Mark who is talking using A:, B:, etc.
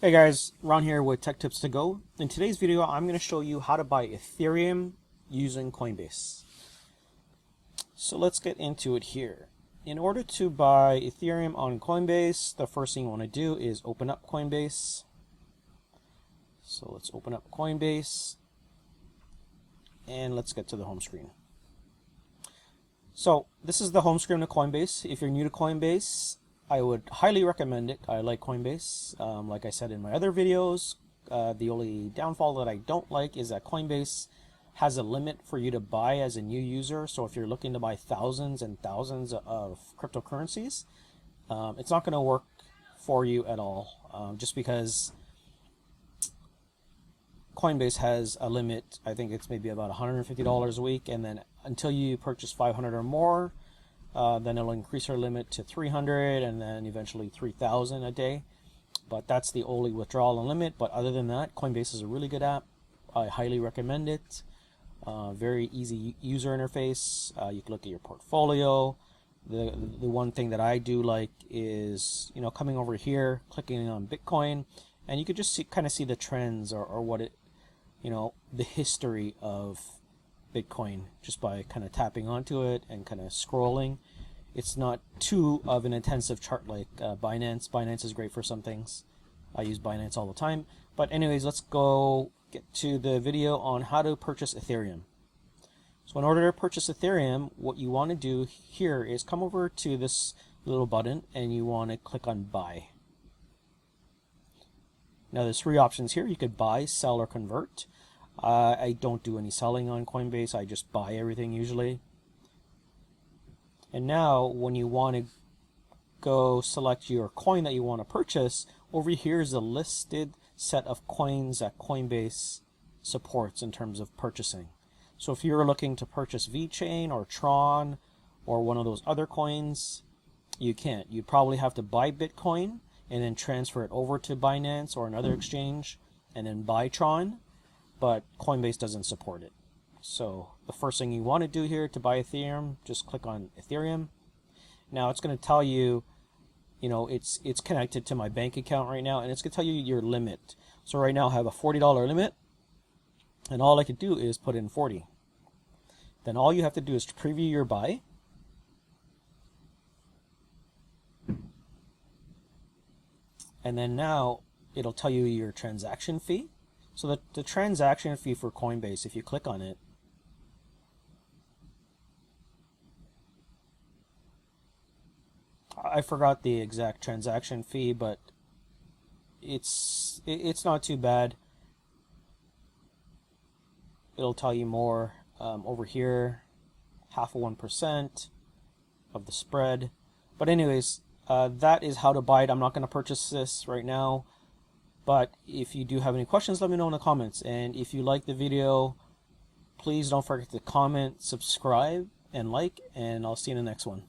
A: Hey guys, Ron here with Tech Tips to Go. In today's video, I'm going to show you how to buy Ethereum using Coinbase. So let's get into it here. In order to buy Ethereum on Coinbase, the first thing you want to do is open up Coinbase. So let's open up Coinbase and let's get to the home screen. So this is the home screen of Coinbase. If you're new to Coinbase, I would highly recommend it. I like Coinbase. Like I said in my other videos, the only downfall that I don't like is that Coinbase has a limit for you to buy as a new user. So if you're looking to buy thousands and thousands of cryptocurrencies, it's not going to work for you at all, just because Coinbase has a limit. I think it's maybe about $150 a week, and then until you purchase 500 or more, then it'll increase our limit to 300 and then eventually 3,000 a day. But that's the only withdrawal limit. But other than that, Coinbase is a really good app. I highly recommend it. Very easy user interface. You can look at your portfolio. The one thing that I do like is, coming over here, clicking on Bitcoin, and you could just kind of see the trends or what it, the history of Bitcoin just by kind of tapping onto it and kind of scrolling. It's not too of an intensive chart like Binance. Binance is great for some things. I use Binance all the time. But anyways, let's go get to the video on how to purchase Ethereum. So in order to purchase Ethereum, what you want to do here is come over to this little button and you want to click on Buy. Now there's three options here. You could buy, sell, or convert. I don't do any selling on Coinbase. I just buy everything usually. And now when you want to go select your coin that you want to purchase, over here is a listed set of coins that Coinbase supports in terms of purchasing. So if you're looking to purchase VeChain or Tron or one of those other coins, you can't. You'd probably have to buy Bitcoin and then transfer it over to Binance or another exchange and then buy Tron. But Coinbase doesn't support it. So the first thing you want to do here to buy Ethereum, just click on Ethereum. Now it's going to tell you, it's connected to my bank account right now, and it's going to tell you your limit. So right now I have a $40 limit, and all I could do is put in 40. Then all you have to do is to preview your buy. And then now it'll tell you your transaction fee. So the transaction fee for Coinbase, if you click on it, I forgot the exact transaction fee, but it's not too bad. It'll tell you more over here, 0.5% of the spread. But anyways, that is how to buy it. I'm not going to purchase this right now. But if you do have any questions, let me know in the comments. And if you like the video, please don't forget to comment, subscribe, and like, and I'll see you in the next one.